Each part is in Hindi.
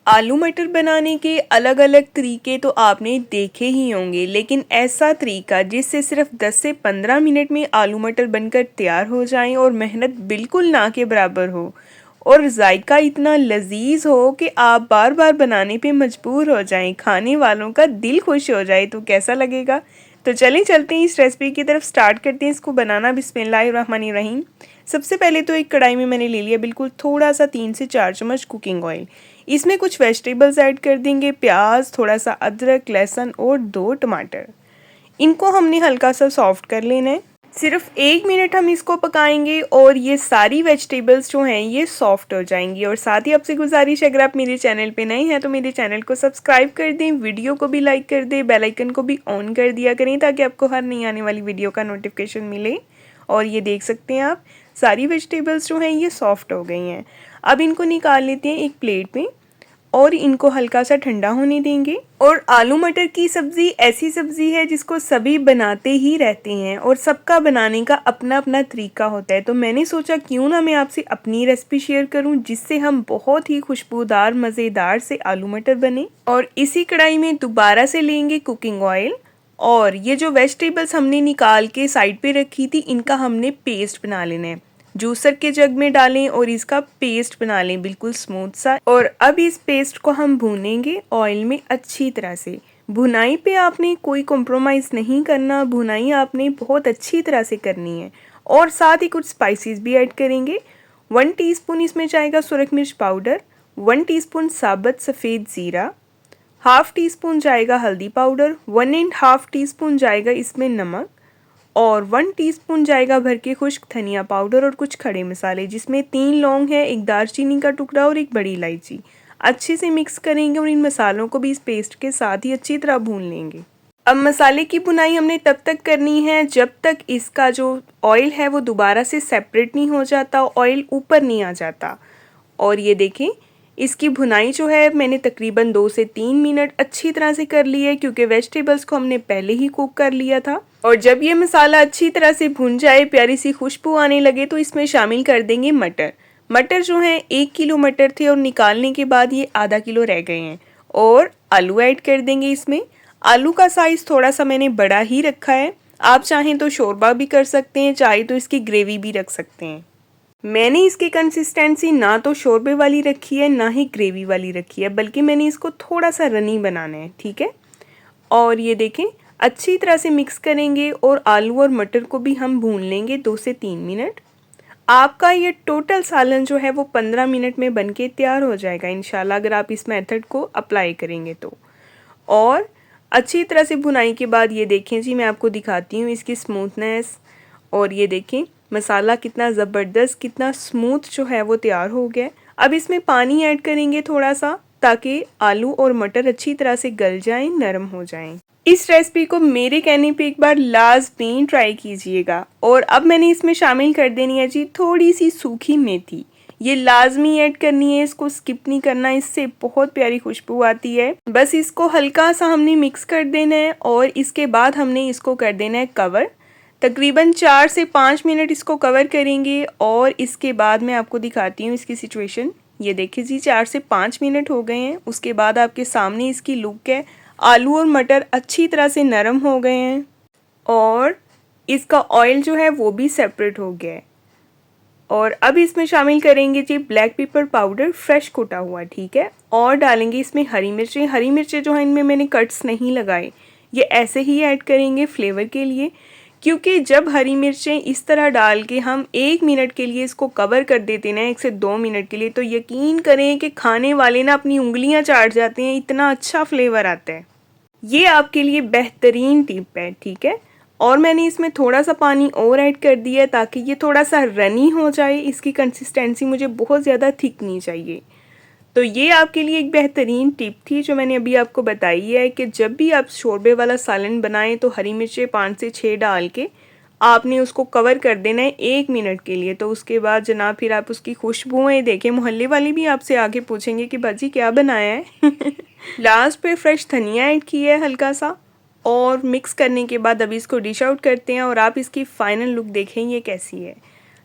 आलू मटर बनाने के अलग अलग तरीके तो आपने देखे ही होंगे, लेकिन ऐसा तरीका जिससे सिर्फ 10 से 15 मिनट में आलू मटर बनकर तैयार हो जाएं और मेहनत बिल्कुल ना के बराबर हो और जायका इतना लजीज हो कि आप बार बार बनाने पे मजबूर हो जाएं, खाने वालों का दिल खुश हो जाए, तो कैसा लगेगा। तो चलें चलते हैं इस रेसिपी की तरफ, स्टार्ट करते हैं इसको बनाना। बिस्मिल्लाहिर्रहमानिर्रहीम। सबसे पहले तो एक कढ़ाई में मैंने ले लिया बिल्कुल थोड़ा सा 3 से 4 चम्मच कुकिंग ऑयल। इसमें कुछ वेजिटेबल्स ऐड कर देंगे, प्याज, थोड़ा सा अदरक, लहसुन और 2 टमाटर। इनको हमने हल्का सा सॉफ्ट कर लेना है। सिर्फ 1 मिनट हम इसको पकाएंगे और ये सारी वेजिटेबल्स जो हैं ये सॉफ्ट हो जाएंगी। और साथ ही आपसे गुजारिश है, अगर आप मेरे चैनल पे नए हैं तो मेरे चैनल को सब्सक्राइब कर दें, वीडियो को भी लाइक कर दें, बेल आइकन को भी ऑन कर दिया करें ताकि आपको हर नई आने वाली वीडियो का नोटिफिकेशन मिले। और ये देख सकते हैं आप, सारी वेजिटेबल्स जो हैं ये सॉफ्ट हो गई हैं। अब इनको निकाल लेते हैं एक प्लेट में और इनको हल्का सा ठंडा होने देंगे। और आलू मटर की सब्ज़ी ऐसी सब्ज़ी है जिसको सभी बनाते ही रहते हैं और सबका बनाने का अपना अपना तरीका होता है। तो मैंने सोचा क्यों ना मैं आपसे अपनी रेसिपी शेयर करूं जिससे हम बहुत ही खुशबूदार मज़ेदार से आलू मटर बने। और इसी कढ़ाई में दोबारा से लेंगे कुकिंग ऑयल और ये जो वेजिटेबल्स हमने निकाल के साइड पे रखी थी इनका हमने पेस्ट बना लेना है। जूसर के जग में डालें और इसका पेस्ट बना लें बिल्कुल स्मूथ सा। और अब इस पेस्ट को हम भूनेंगे ऑयल में अच्छी तरह से। भुनाई पे आपने कोई कॉम्प्रोमाइज़ नहीं करना, भुनाई आपने बहुत अच्छी तरह से करनी है। और साथ ही कुछ स्पाइसेस भी ऐड करेंगे। 1 टीस्पून इसमें जाएगा सुरख मिर्च पाउडर, 1 टीस्पून साबुत सफ़ेद ज़ीरा, हाफ़ टी स्पून जाएगा हल्दी पाउडर, 1.5 टीस्पून जाएगा इसमें नमक और 1 टीस्पून जाएगा भर के खुश्क धनिया पाउडर और कुछ खड़े मसाले जिसमें 3 लौंग है, 1 दालचीनी का टुकड़ा और 1 बड़ी इलायची। अच्छे से मिक्स करेंगे और इन मसालों को भी इस पेस्ट के साथ ही अच्छी तरह भून लेंगे। अब मसाले की भुनाई हमने तब तक करनी है जब तक इसका जो ऑयल है वो दोबारा से सेपरेट नहीं हो जाता, ऑयल ऊपर नहीं आ जाता। और ये देखें, इसकी भुनाई जो है मैंने तकरीबन 2 से 3 मिनट अच्छी तरह से कर ली है क्योंकि वेजिटेबल्स को हमने पहले ही कुक कर लिया था। और जब ये मसाला अच्छी तरह से भुन जाए, प्यारी सी खुशबू आने लगे, तो इसमें शामिल कर देंगे मटर। मटर जो हैं 1 किलो मटर थे और निकालने के बाद ये आधा किलो रह गए हैं। और आलू ऐड कर देंगे इसमें। आलू का साइज़ थोड़ा सा मैंने बड़ा ही रखा है, आप चाहें तो शोरबा भी कर सकते हैं, चाहे तो इसकी ग्रेवी भी रख सकते हैं। मैंने इसकी कंसिस्टेंसी ना तो शोरबे वाली रखी है ना ही ग्रेवी वाली रखी है, बल्कि मैंने इसको थोड़ा सा रनी बनाना है, ठीक है। और ये देखें, अच्छी तरह से मिक्स करेंगे और आलू और मटर को भी हम भून लेंगे 2 से 3 मिनट। आपका ये टोटल सालन जो है वो 15 मिनट में बनके तैयार हो जाएगा इंशाल्लाह, अगर आप इस मेथड को अप्लाई करेंगे तो। और अच्छी तरह से भुनाई के बाद ये देखें जी, मैं आपको दिखाती हूँ इसकी स्मूथनेस। और ये देखें मसाला कितना ज़बरदस्त, कितना स्मूथ जो है वो तैयार हो गया। अब इसमें पानी ऐड करेंगे थोड़ा सा ताकि आलू और मटर अच्छी तरह से गल जाएं, नरम हो जाएं। इस रेसिपी को मेरे कहने पे एक बार लाजमी ट्राई कीजिएगा। और अब मैंने इसमें शामिल कर देनी है जी थोड़ी सी सूखी मेथी। ये लाजमी ऐड करनी है, इसको स्किप नहीं करना, इससे बहुत प्यारी खुशबू आती है। बस इसको हल्का सा हमने मिक्स कर देना है और इसके बाद हमने इसको कर देना है कवर। तकरीबन 4 से 5 मिनट इसको कवर करेंगे और इसके बाद मैं आपको दिखाती हूँ इसकी सिचुएशन। ये देखिए जी, 4 से 5 मिनट हो गए हैं। उसके बाद आपके सामने इसकी लुक है। आलू और मटर अच्छी तरह से नरम हो गए हैं और इसका ऑयल जो है वो भी सेपरेट हो गया है। और अब इसमें शामिल करेंगे जी ब्लैक पेपर पाउडर, फ्रेश कुटा हुआ, ठीक है। और डालेंगे इसमें हरी मिर्चें। हरी मिर्चें जो हैं इनमें मैंने कट्स नहीं लगाए, ये ऐसे ही ऐड करेंगे फ्लेवर के लिए। क्योंकि जब हरी मिर्चें इस तरह डाल के हम 1 मिनट के लिए इसको कवर कर देते हैं ना, 1 से 2 मिनट के लिए, तो यकीन करें कि खाने वाले ना अपनी उंगलियां चाट जाते हैं, इतना अच्छा फ्लेवर आता है। ये आपके लिए बेहतरीन टिप है, ठीक है। और मैंने इसमें थोड़ा सा पानी और ऐड कर दिया है ताकि ये थोड़ा सा रनी हो जाए। इसकी कंसिस्टेंसी मुझे बहुत ज़्यादा थिक नहीं चाहिए। तो ये आपके लिए एक बेहतरीन टिप थी जो मैंने अभी आपको बताई है कि जब भी आप शोरबे वाला सालन बनाएं तो हरी मिर्चें 5 से 6 डाल के आपने उसको कवर कर देना है 1 मिनट के लिए। तो उसके बाद जनाब फिर आप उसकी खुशबुएं देखें, मोहल्ले वाले भी आपसे आगे पूछेंगे कि बाजी क्या बनाया है। लास्ट पे फ्रेश धनिया ऐड किया है हल्का सा और मिक्स करने के बाद अभी इसको डिश आउट करते हैं और आप इसकी फ़ाइनल लुक देखें ये कैसी है।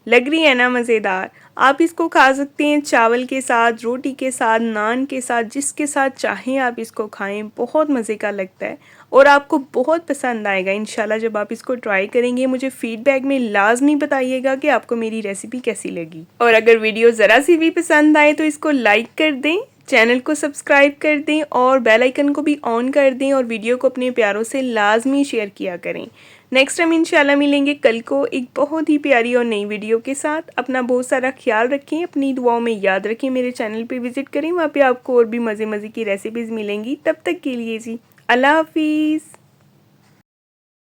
लग रही है ना मज़ेदार। आप इसको खा सकते हैं चावल के साथ, रोटी के साथ, नान के साथ, जिसके साथ चाहें आप इसको खाएं। बहुत मज़े का लगता है और आपको बहुत पसंद आएगा इंशाल्लाह जब आप इसको ट्राई करेंगे। मुझे फीडबैक में लाजमी बताइएगा कि आपको मेरी रेसिपी कैसी लगी। और अगर वीडियो ज़रा सी भी पसंद आए तो इसको लाइक कर दें, चैनल को सब्सक्राइब कर दें और बेल आइकन को भी ऑन कर दें और वीडियो को अपने प्यारों से लाजमी शेयर किया करें। नेक्स्ट टाइम इंशाल्लाह मिलेंगे कल को एक बहुत ही प्यारी और नई वीडियो के साथ। अपना बहुत सारा ख्याल रखें, अपनी दुआओं में याद रखें। मेरे चैनल पे विजिट करें, वहाँ पे आपको और भी मज़े मज़े की रेसिपीज़ मिलेंगी। तब तक के लिए जी अल्लाह हाफिज़।